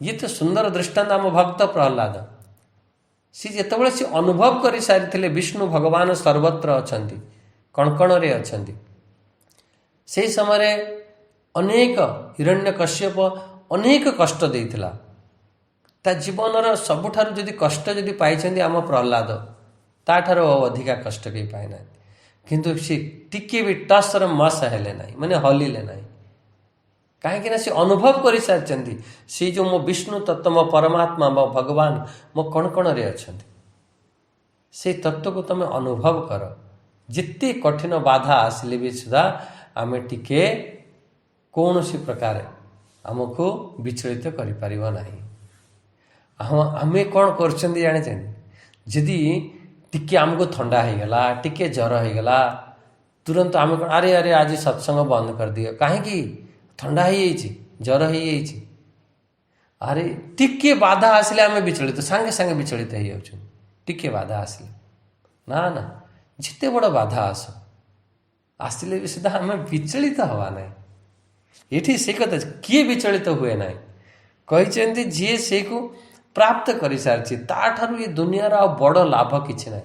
ये तो सुंदर दृष्टांत आम भक्त प्रहलाद सी जितेबाला सी अनुभव कर सारी विष्णु भगवान सर्वत्र अछंती कणकण रे अछंती। से समय अनेक हिरण्यकश्यप अनेक कष्ट देइथिला ता जीवन सबुठारु जदि कष्ट जदि पाइछंती आम प्रहलाद ताठारो अधिका कष्ट के पाए ना किंतु सी टिके भी टसर मस हेले नाही माने हलिले नाही कहीं से अनुभव कर सारी सी जो मो विष्णु तत्व मो परमात्मा मो भगवान मो कण कण रे अछंती से तत्व को तुम अनुभव कर जिते कठिन बाधा आसिले भी सुधा आमे टिके कौन सी प्रकार आमको विचलित करिपारिब नाही। आमे कौन करछन्ती जाने जदि टिके आमको थंडा हो गला टिके जर हो गला तुरंत आम कौन अरे अरे आज सत्संग बंद कर दियो कहीं थंडा हो जर हो अरे टिके बाधा आसिले आम विचलित सांगे सांगे विचलित हो जाउछन। टिके बाधा आसिले ना ना जिते बड़ बाधा आसिले भी सुधा आम विचलित हवा ना। ये से कथा किए विचलित हुए ना कहते जी से को प्राप्त कर सारी ताठारू ये दुनियार आ बड़ लाभ किसी ना।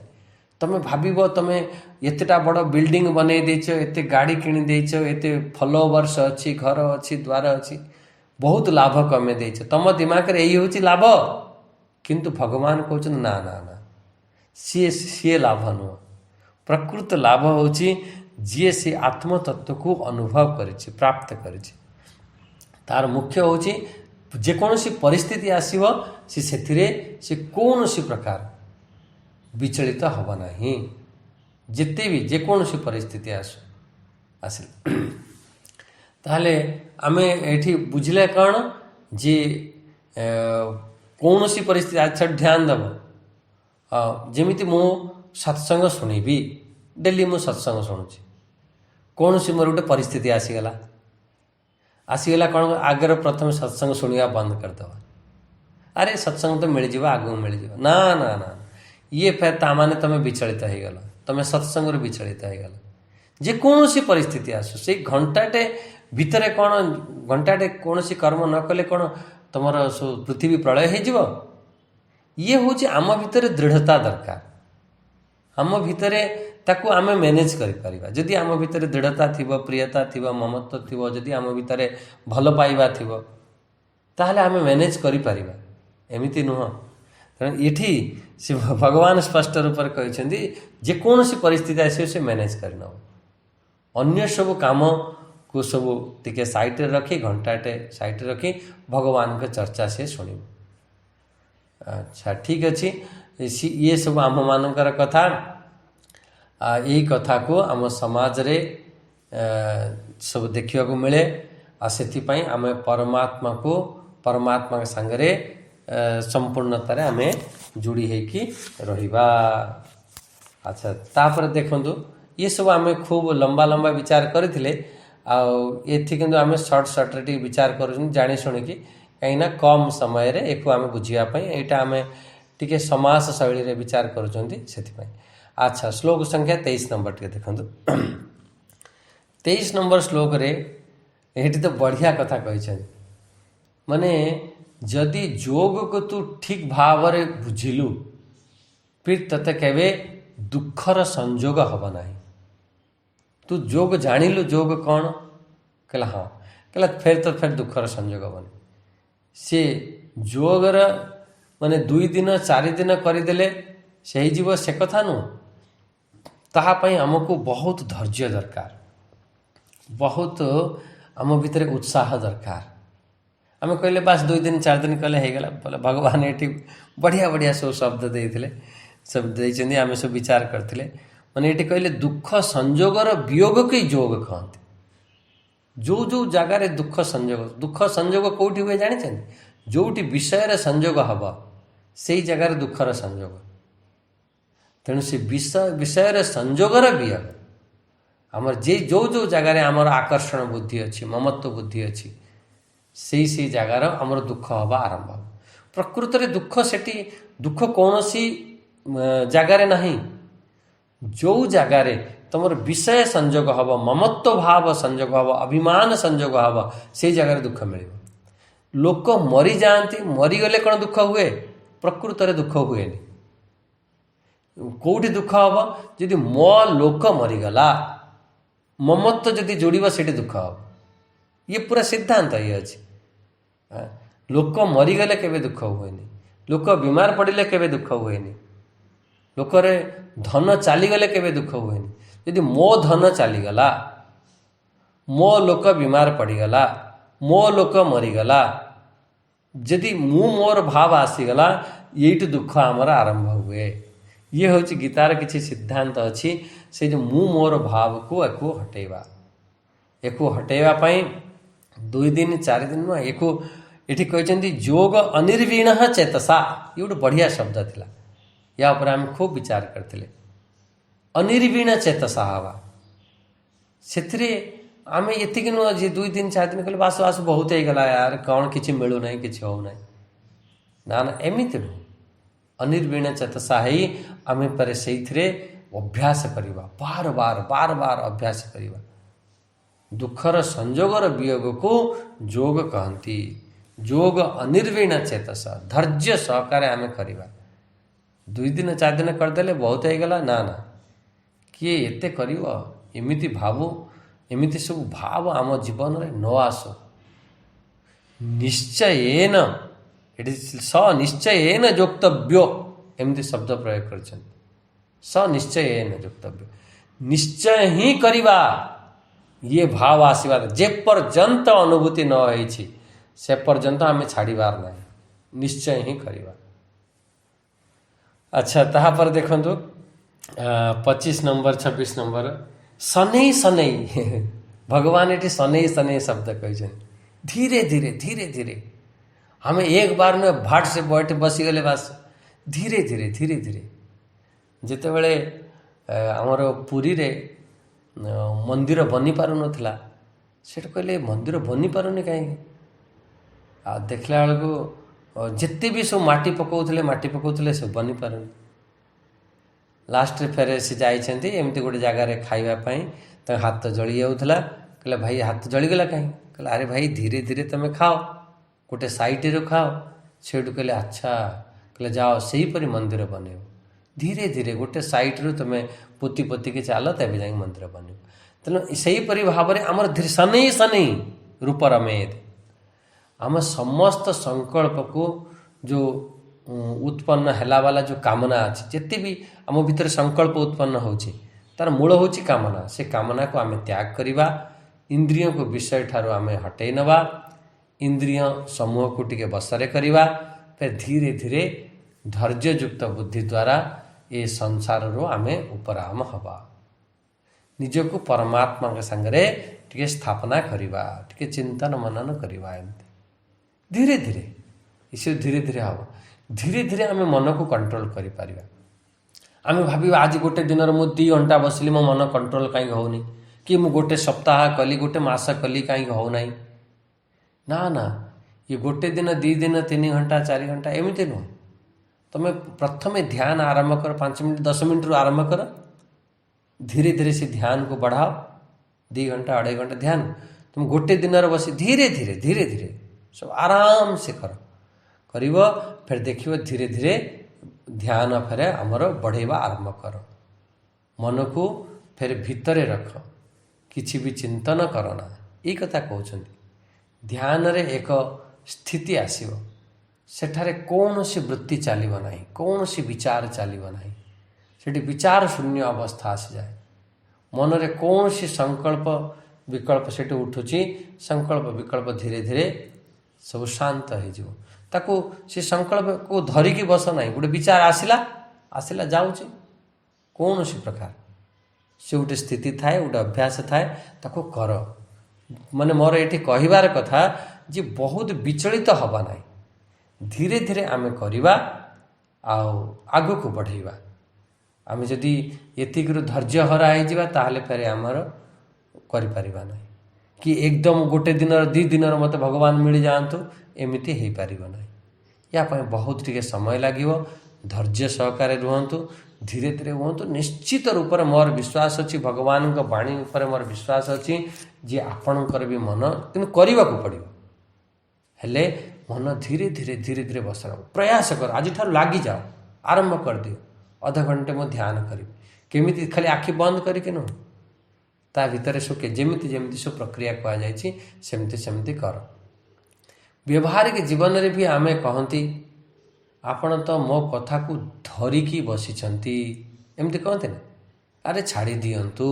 तमें भाव तुम एतेटा बड़ बिल्डिंग बनई देच एते गाड़ी किणी देच एते फॉलोवर्स अच्छी घर अच्छी द्वार अच्छी बहुत लाभ कमे देच तुम दिमाग यही हूँ लाभ किंतु भगवान कहते ना ना ना सी सी लाभ नुह प्रकृत लाभ हूँ जी से आत्मतत्व को अनुभव करिछि प्राप्त करिछि तार मुख्य हूँ जेकोसी परिस्थिति आसीब से कौन सी प्रकार विचलित हब नहीं जिते भी जेकोसी परिस्थिति आसिल ताहले आमे एठी बुझले कौन जे कौन सी परिस्थिति अच्छा ध्यान दब जमीती मु सत्संग शुणिबी डेली मु सत्संग शुणुची कौन सी मोर गोटे परिस्थिति आसीगला कौन आगे प्रथम सत्संग शुणा बंद करदे अरे सत्संग तो मिल जावा आगू मिल जावा ना ना ना ये फिर तामाने तुम विचलित हो गल तुम सत्संग विचलित हो गल जेकोसी परिस्थिति आसु से घंटाटे भितर कौन घंटाटे कौन सी कर्म न कले कौन तुम पृथ्वी प्रलय हो ये हूँ आम भितर दृढ़ता दरकार आम भितर ताकू आम मैनेज करिपारिबा जदि आम भितर दृढ़ता थिबो प्रियता थिबो ममत्व थिबो जदि आम भितर भल पाइबा थिबो ताहले आम मैनेज करिपारिबा एमिति नुह ये से भगवान स्पष्ट रूप से कहते जेकोसी परिस्थिति आसे से मैनेज करना अन्य सब काम को सब टिके साइट रखी घंटाटे साइट रखी भगवान के चर्चा से शुणी। अच्छा ठीक अच्छे ये सब आम मानकर कथा यही कथा को आम समाज रे सब देखा मिले से आम परमात्मा के सांगरे संपूर्णतार आम जोड़ी होकी रहिबा। अच्छा तापर देखंतु ये सब आम खूब लंबा लंबा विचार करथिले किंतु आम सर्ट सर्ट विचार कर जानी शुणिकी कहीं कम समय रे एको आम बुझापी यहाँ आम टी समास शैली रे विचार कर। अच्छा श्लोक संख्या 23 नंबर टे देखु 23 नंबर श्लोक रे ये तो बढ़िया कथा कही माने जदि जोग को तू ठीक भाव रे बुझिलु फिर तते केवे दुखर संजोग हब नहीं। तू जोग जानिलु जोग कौन कहला हाँ कहला फिर दुखर संजोग हबनी से जोगर माने 2 दिन 4 दिन करदेले से जीव से कथा नु ताहापाई आमको बहुत धैर्य दरकार बहुत आम भितर उत्साह दरकार। आम कहले बस 2 दिन 4 दिन कले हो गला बोले भगवान ये बढ़िया बढ़िया सब शब्द देते सब देते आम सब विचार करते मैंने ये कहले दुख संजोगर वियोग के जोग कहते जो जो जगार दुख संजोग कौटी हुए जानी जोटी विषय संजोग हम से जगार दुखर संजोग तेणु से विषय संजोगर वियोग आमर जे जो जो जगार आमर आकर्षण बुद्धि अच्छी ममत्व बुद्धि अच्छी से जगार आमर दुख हवा आरंभ प्रकृत रे दुख सेठी दुख कौन सी जगार नहीं जो जगार तुम विषय संजोग हम ममत्व भाव संजोग हम अभिमान संजोग हम से जगार दुख मिल लोक मरी जाती मरीगले कौन दुख हुए प्रकृत रे दुख हुए कौटी दुख हम जदि मो लोक मरीगला ममत्व जदि जोड़ से दुख हम ये पूरा सिद्धांत ये अच्छे लोक मरीगले केवे दुख हुए लोक बीमार पड़े केवे दुख हुए लोकरे धन चलीगले केवे दुख हुए यदि मो धन चलीगला मो लोक बीमार पड़गला मो लोक मरीगला जदि मु मोर भाव आसीगला ये दुख आमर आरंभ हुए ये हूँ गीतार किसी सिद्धांत अच्छी से जो मु मोर भाव को एको हटेवा, एको हटेवा पाई 2 दिन 4 दिन नुह एको ये कहते जोग अनिर्वीण चेतसा, ये गोटे बढ़िया शब्द थिला, या ऊपर आम खूब विचार करते। अनिर्वीण चेतसा हवा से आम ये नुह जी 2 दिन 4 दिन कहले बास बास बहुत ही गला यार कौन किसी मिलू ना कि हो ना ना एमती नुह। अनिर्वीण चेतसा ही आम पर से अभ्यास करवा, बार बार बार बार अभ्यास करवा। दुखर संजोगर वियोग को जोग कहती। जोग अनिर्वीण चेतसा धैर्य सहकार आम करवा। 2 दिन 4 दिन करदे बहुत हो गला ना ना किए एते करिव, एमिति भावु एमिति सब भाव आम जीवन में न आसो। निश्चयेन ये सनिश्चयेन जोक्तव्यो एमती शब्द प्रयोग कर सनिश्चयेन जोक्तव्य, निश्चय ही करवा ये भाव आशीर्वाद जे पर्यंत अनुभूति न होइछि से पर्यंत आम छाड़बार ना, निश्चय ही करवा। अच्छा तापर देखंतु 25 नंबर 26 नंबर सनै सनै भगवान ये सनै सनै शब्द कहते धीरे धीरे धीरे धीरे हमें एक बार में भाट से बैठ बसीगले बास धीरे धीरे धीरे धीरे जिते बड़े आमर पुरी रे मंदिर बनी पार नाला से कहले मंदिर बनी पारुनी कहीं आ देखला बेलू जिते भी सब माटी पकाउले सब बनी पारुनी। लास्ट फेरे से जाइछन्ति एमती गोटे जगार खाइबापी तक हाथ जली जाऊला, कहले भाई हाथ जलीगला कहीं, कहले अरे भाई धीरे धीरे तुम खाओ गोटे साइड खाओ। सेठू कहले अच्छा, कहले जाओ सहीपरि मंदिर बनइब, धीरे धीरे गोटे साइड्रु तुम पोती पोती के चल तब जा मंदिर बनइब। तेणु सहीपरि भाव में आमर धीरे सनै सनै रूप रमेद आम समस्त संकल्प को जो उत्पन्न हैला वाला जो कामना अच्छी जिते भी आम भीतर संकल्प उत्पन्न होची तार मूल होची कामना, से कामना को आम त्याग करवा, इंद्रियों को विषय ठारू आम हटई नवा, इंद्रिय समूह को टिके बसरे करवा, फिर धीरे धीरे धैर्ययुक्त बुद्धि द्वारा ये संसार रो आम उपराम हवा, निजको परमात्मा के संगे टिके स्थापना करवा, टिके चिंतन मनन करवा। एमती धीरे धीरे इसे धीरे धीरे हम धीरे धीरे आम मन को कंट्रोल कर आम भाव आज गोटे दिन मु 2 घंटा बसली मो मन कंट्रोल कहीं होनी कि मु गोटे सप्ताह कली गोटे मास कली कहीं होना ना ना, ये गोटे दिन 2 दिन 3 घंटा 4 घंटा एमती नुह। तुम प्रथम ध्यान आरंभ कर 5 मिनट 10 मिनट रू आरंभ कर, धीरे धीरे से ध्यान को बढ़ाओ, 2 घंटा 2.5 घंटा ध्यान तुम गोटे दिन बसी धीरे धीरे धीरे धीरे सब आराम से कर फिर देखिए धीरे धीरे ध्यान फेर आमर बढ़ेवा आरंभ कर, मन को फिर भितरे रख, किछि भी चिंतन करना, ये कथा कहते ध्यान रे एक स्थिति आसीबो, सेठारे कौन सी वृत्ति चलिबो नाही, कौन सी विचार चलिबो नाही, सेठी विचार शून्य अवस्था आसी जाए, मन रे कौन सी संकल्प विकल्प सेठी उठुची, संकल्प विकल्प धीरे धीरे सब शांत हो ताकू से संकल्प को धरिकी बस नहीं, गोटे विचार आसला आसला जाऊँच कौन सी प्रकार से गोटे स्थिति थाए, गोटे अभ्यास थाए, ताकू कर। माने मोर ये कहबार कथा जे बहुत विचलित हवा नहीं, धीरे धीरे आम करवा आग को बढ़ेवा। आम जदि एतिकरू धैर्य हरा हो ताहले फेर आमर करिपारिबा नहीं कि एकदम गोटे दिन 2 दिन मत भगवान मिल जातु एमती हो पार ना, या बहुत टिके समय लगे, धैर्य सहकार रुहतु, धीरे धीरे रुहतु। निश्चित रूप से मोर विश्वास अच्छी भगवान का वाणी उपर मोर विश्वास अच्छी जे आपणकर भी मन कि करने को पड़ो, हेले मन धीरे धीरे धीरे धीरे बस प्रयास कर, आज ठार लगी जाओ, आरंभ कर दियो, अध घंटे मो ध्यान करी केमिति खाली आखि बंद करके नुह ता भितर सब जेमिति जेमिति सब प्रक्रिया कहुई सेमती सेमती कर। व्यवहारिक जीवन रे भी आमे कहती आपण तो मो कथा को धरिकी बसीचंती एमती कहते ना, अरे छाड़ी दियंतु।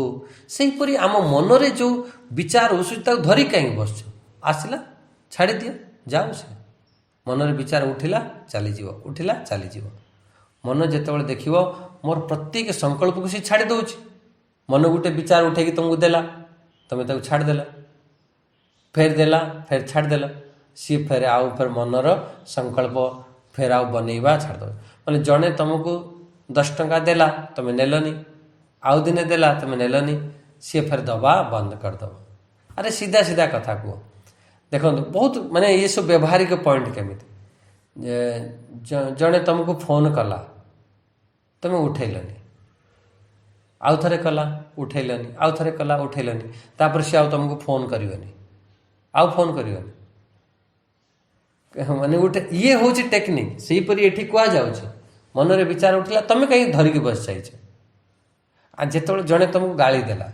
सेहीपरि आम मन रे जो विचार उसूची धरी कहीं बस आसला छाड़ी दियो जाऊ, से मन रे विचार उठिला चलीज उठिला चलीज, मन जितेबाला देखियो मोर प्रत्येक संकल्प को सी छाड़ी दउछि, मन गोटे विचार उठेगी तुमको देला, तुम्हें छाड़देल, फेर देला, फेर छाड़देल, सी फेर आउ फेर मनर संकल्प फेर आउ बनैबा छाड़द। मैंने जड़े तुमको 10 टंका देला तुम्हें नेलनी, आउ दिने देला तुम्हें नेलनी, सी फेर दबा बंद करदब। अरे सीधा सीधा कथा कह देखो, बहुत माने ये सब व्यवहारिक पॉइंट केमी जड़े तुमको फोन कला तुम्हें उठेलनी, आउ थे कला उठेलनी, आउ थे कला उठेलनी, तापर सी आउ तुमको फोन करनी, आउ फोन करनी, माने उठे ये हूँ टेक्निक। से ये कह मनरे विचार उठला तुम्हें कहीं धरिकी बस जाइए। जिते जड़े तुमको गाली देला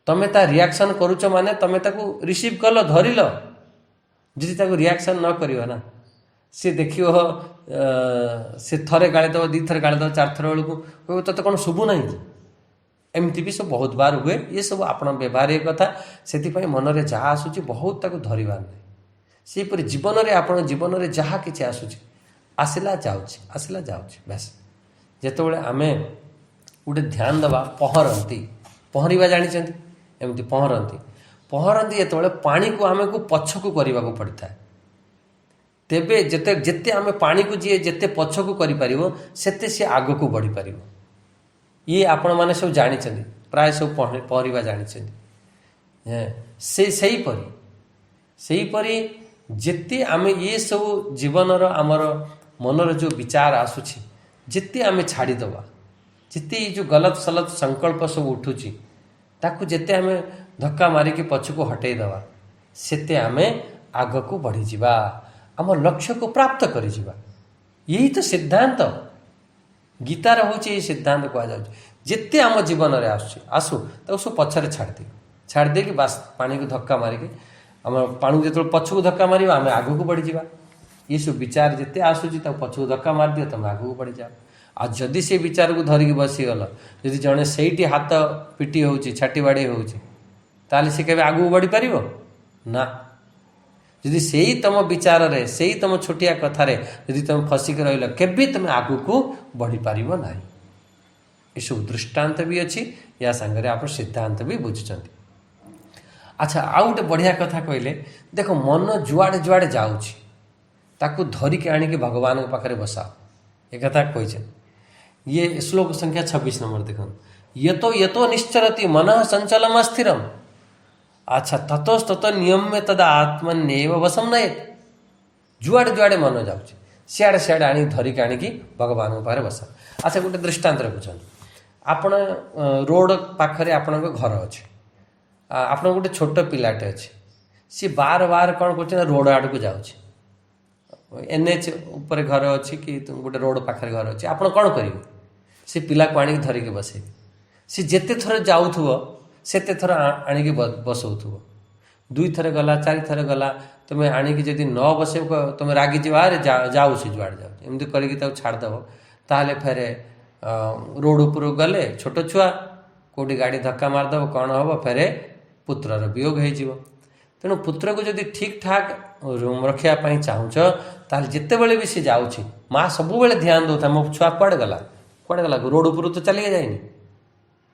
तुम्हें ता रिएक्शन करुच माने तुम्हें ताको रिसीव कल धरिल, जी ताको रिएक्शन न करियो ना सी देखियो सी थरे गाली दब, 2 थर गाली दब, 4 थर बेलू कह तो कौन शुभु ना कि एमती भी सब बहुत बार हुए। ये सब आपण व्यवहारिक कथा, से मनरे जहाँ आसूँ बहुत ताको धरवार नहीं। सेपरि जीवन में आपण जीवन में जहाँ कि आसूँ आसला जाऊँच आसला जाऊँच बेस। जितेबाला आम गोटे ध्यान दबा पहरती, पहरवा जानी एमती पहरती पहरती जो पानी को आम को पछकू करने को पड़ता है, तेबे जिते जिते आम पानी को जी जिते पछकू करते सी आग को बढ़ी पार। ये आपण मैंने सब जानी प्राय सब पहरवा जानी सेहीपरि जिते आम ये सब जीवन आमर मनर जो विचार आसूची जिते आम छाड़ीदवा, जिते जो गलत सलत संकल्प सब उठुची ताकू जिते आम धक्का मारिकी पछकू हटेदवा, सेते आम आग को बढ़ी जावा, आम लक्ष्य को प्राप्त करी जावा। यही तो सिद्धांत गीतार हूँ ये सिद्धांत कह जिते आम जीवन में आसू तो सब पछरे छाड़ दे कि बास पानी को धक्का मारिकी आम पानी जो पछकू धक्का मार आम आग को बढ़ी जावा। ये सब विचार जिते आसूची पछकू धक्का मार दियो तुम आग को बढ़ी जाओ। आ जदि से विचार को धरिकी बसीगल, जदि जड़े से हाथ पिटी हो छाटी बाड़ी हो सी के आग को बढ़ी पार ना। जदि से ही तुम विचार रे से ही तुम छोटिया कथार जदि तुम फसिक रही केबे तुम आग को बढ़ी पार ना। ये सब दृष्टांत भी अच्छी, या सांगे आप सिद्धांत भी बुझुं। अच्छा आउ गोटे बढ़िया कथा कहले देख, मन जुआड़े जुआड़े जाऊँगी ताकू धरिकी आणिकी भगवान पाखे बसाओ। एक कथा कही ये श्लोक संख्या 26 नंबर देख, यतो निश्चरति मन संचलम अस्थिरम, अच्छा ततोस्तत नियम्य तदा आत्मन्येव वशम नयेत। जुआड़े जुआड़े मन जाऊँगी सियाड़े सियाड़े आनी धरिकी आणिकी भगवान पाखे बसाओ। अच्छा गोटे दृष्टांत बुझे, आपण रोड पाखरे आपण घर अच्छे, आप गोटे छोट पिलाटे अच्छे, सी बार बार कौन कर रोड आड़ को जाऊँच, NH उपर घर अच्छी कि गोटे रोड पाखे घर अच्छे, आप कौन करेंगे से पिला को आणिक धरिकी बसे, सी जिते थर जाऊथुव सेते थर आणिक बसौथुव, 2 थर गला 4 थर गला तुम्हें आणिक जदि न बसे तुम रागी जी अरे जाऊ सी जुआड़े जाऊ एमती करके छाड़देव, ताहले फेर रोड उपर गले छोट छुआ कौटी गाड़ी धक्का मारदेव कौन हम फेर पुत्रर वियोग हो। तेणु पुत्र को जदि ठीक ठाक रखापी चाहूच ताल जिते बड़े भी सी जाऊँगी माँ सब ध्यान दौथा मो छुआ कुआड़े गला रोड उपर तो चलिए जाइनि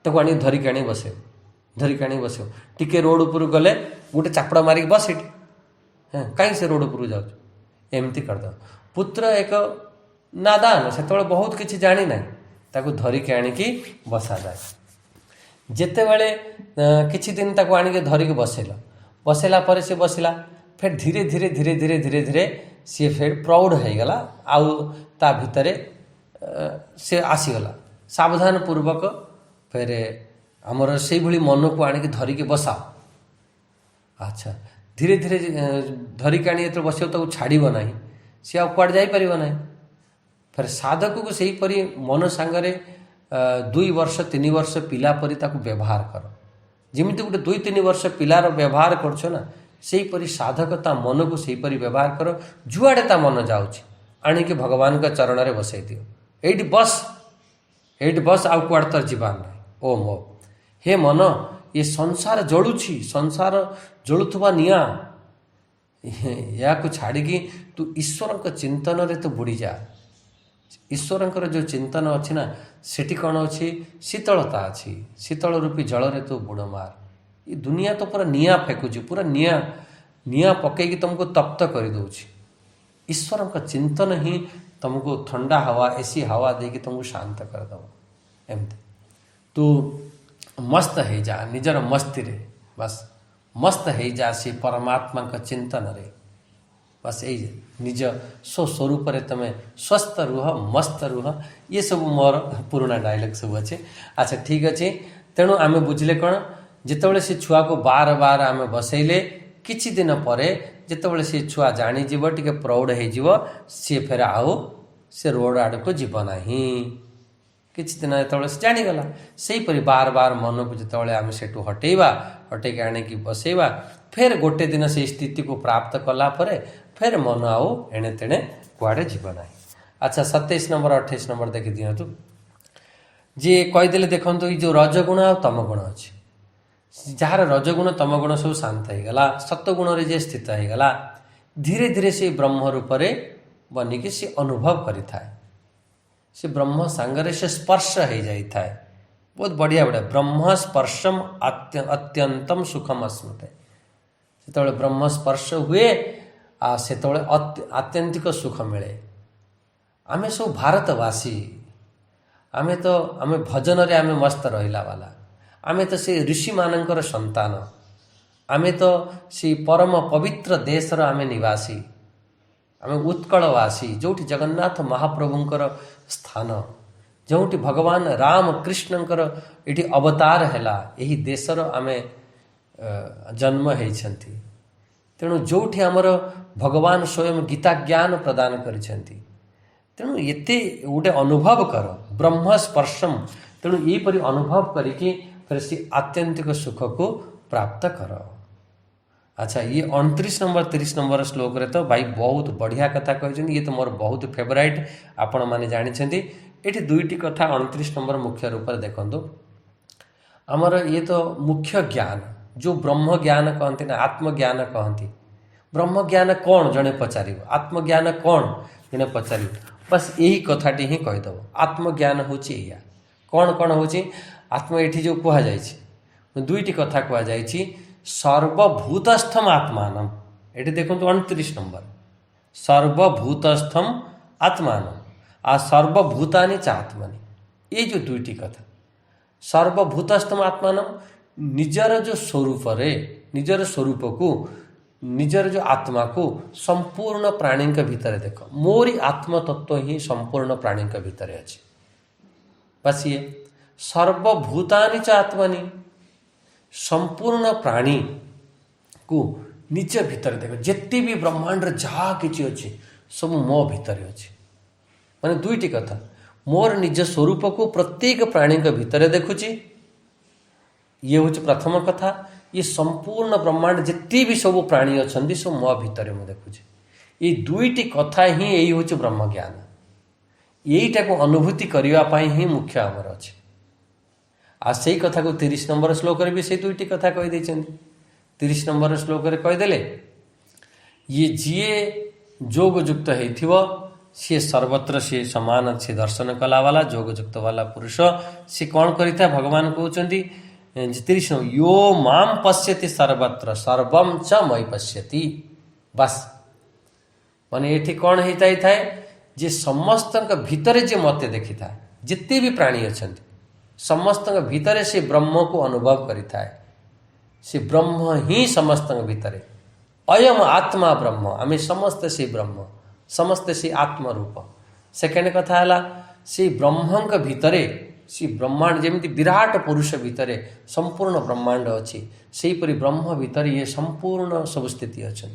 ताको आनी धरिकी आनी बसे, धरिकी आनी बस टिके रोड उपर गले गोटे चापड़ा मारिक बस ये कहीं से रोड उपर जाऊँ एमती करद। पुत्र एक नादान से बहुत किसी जानी ना ताको धरिकी आणिकी बसा जाए। जिते बड़े किछि दिन ताको आणिकी धरिकी बसेला पर से बसला फिर धीरे धीरे धीरे धीरे धीरे धीरे सी फिर प्राउड हो गला आउ ता भितरे से आसीगला सावधान पूर्वक फिर आमर से भली मन को आणिकी धरिकी बसाओ। अच्छा धीरे धीरे धरिकी आनी जो बस तो छाड़ब ना सी आ कुआड़ जापर ना। फिर साधक को सही परी मन सांगरे 2 वर्ष 3 वर्ष पिला परी ताकू व्यवहार कर, जमीती गोटे 2-3 वर्ष पिलार व्यवहार करछ ना सेहीपरि साधकता मन को सेहीपरि व्यवहार कर। जुआड़े ता मन जाऊँच आणिकी भगवान का चरण में बसई दियो, एठी बस आउ कुआड़ तर जीवान ना। ओम ओम हे मन ये संसार जलुछि, संसार जलुथुवा निया या को छाड़िकी तू ईश्वर चिंतन रे तो बुड़ी जा। ईश्वरंकर जो चिंतन अच्छी ना सेठी कौन अच्छी शीतलता अच्छी शीतल रूपी जल रे तू बुड़ मार। ये दुनिया तो पूरा निआ फेकुची पूरा निआ निआ पकईकी तुमको तप्त कर दूची। ईश्वर का चिंतन ही तुमको ठंडा हवा ऐसी हवा देकी तुमको शांत करदेव। एमती तू मस्त हो जा निजर मस्ती रे बस मस्त हो जा से परमात्मा का चिंतन रे बस यही निज स्वस्वरूप तुम स्वस्थ रुह मस्त रुह। ये सब मोर पुराना डायलॉग सब अच्छे। अच्छा ठीक अच्छे तेणु आम बुझले कौन जितेबाला से छुआ को बार बार आम बसैले किछि दिन पर जितेबाला से छुआ जानीज टे प्रौढ़ हो सी फेर आउ से रोड आड़ को जीव ना किछि दिन जो से जानीगला से बार बार मन को जितेबाला आम से हटेवा हटेक आणिकी बसैवा फिर गोटे दिन से स्थिति को प्राप्त कला परे फिर मन आउ एणे तेणे कुआडे जीव ना। अच्छा 27 नंबर 28 नंबर देखी दिंतु जी कहीदेले देखु ये जो रजगुण आ तमगुण अच्छे जार रजगुण तमगुण सब शांत होगला सत्वगुण रे जे स्थित होगला धीरे धीरे से ब्रह्म रूप बनिकी से अनुभव करें से ब्रह्म सांगरे से स्पर्श हो जाए बहुत बढ़िया बढ़िया ब्रह्म स्पर्शम अत्यंतम सुखम अस्मते जो ब्रह्म स्पर्श हुए से आत्यंतिक सुख मिले। आमे सब भारतवासी आमे तो आमे भजन रे आमे मस्त रहिला वाला आमे तो से ऋषि मानकर संतान आमे तो से परम पवित्र देशर आमे निवासी आमे उत्कलवासी जोठी जगन्नाथ महाप्रभुंकर स्थान जोठी भगवान राम कृष्णंकर एठी अवतार हैला यही देशर आमे जन्म होइछंती। तेणु जोठी आमर भगवान स्वयं गीता ज्ञान प्रदान करिछंती तेणु एते गोटे अनुभव कर ब्रह्म स्पर्शम तेणु यहीपरि अनुभव करिकी फिर से आत्यंतिक सुख को प्राप्त कर। अच्छा ये 29 नंबर 30 नंबर श्लोक रे तो भाई बहुत बढ़िया कथा कहते ये तो मोर बहुत फेवराइट आपण माने जानिछंती। एठी दुईटी कथा 29 नंबर मुख्य रूप से देखंतु आमर ये तो मुख्य ज्ञान जो ब्रह्म ज्ञान कहते ना आत्मज्ञान कहती ब्रह्म ज्ञान कौन जड़े पचार आत्मज्ञान कौन जड़े पचार बस यही कथाटी ही कहीदेव आत्मज्ञान हूँ या कौन कौन हूँ आत्मा ये जो कहुई दुईटी कथा कहुई सर्वभूतस्थम आत्मान ये देखो 29 नंबर सर्वभूतस्थम आत्मान आ सर्वभूतानि च आत्मनि ये जो दुईटी कथा सर्वभूतस्थम आत्मान निजर जो स्वरूप रे निजर स्वरूप को निजर जो आत्मा को संपूर्ण प्राणी के भीतर देख मोरी आत्मतत्व ही संपूर्ण प्राणी के भीतर अच्छे बस ये सर्वभूतानि च आत्मनि संपूर्ण प्राणी को निज भीतर देख जिते भी ब्रह्मांड जहाँ कि अच्छे सब मो भीतर अच्छे माने दुईटी कथा मोर निज स्वरूप को प्रत्येक प्राणी के भीतर देखुची ये हूँ प्रथम कथा ये संपूर्ण ब्रह्मांड जिते भी सब प्राणी अच्छा सब मो भीतर मुझे देखुची ये दुईटी कथा ही यही हूँ ब्रह्म ज्ञान यहीटा को अनुभूति करने ही मुख्य आमर अच्छे आ से कथा को 30 नंबर श्लोक भी से दुईटी कथा कहीदे 30 नंबर श्लोक कहीदेले ये जीए जोगयुक्त हो सी सर्वत्र सी समान सी दर्शन कला वाला जोगयुक्त वाला पुरुष सी कौन करिथा भगवान कहते 30 यो माम पश्यति सर्वत्र सर्वम च मई पश्यति बस माने ये कौन होता ही थाए जे समस्त भितर जे मते देखी था जिते भी प्राणी अच्छा समस्त भितर से ब्रह्म को अनुभव करिथाए से ब्रह्म ही समस्त भितर अयम आत्मा ब्रह्म आम समस्त से ब्रह्म समस्त से आत्मरूप सेकेंड कथा है से ब्रह्म भितर से ब्रह्मांड जमी विराट पुरुष भितर संपूर्ण ब्रह्मांड अच्छी से ब्रह्म भितर ये संपूर्ण सब स्थिति अच्छा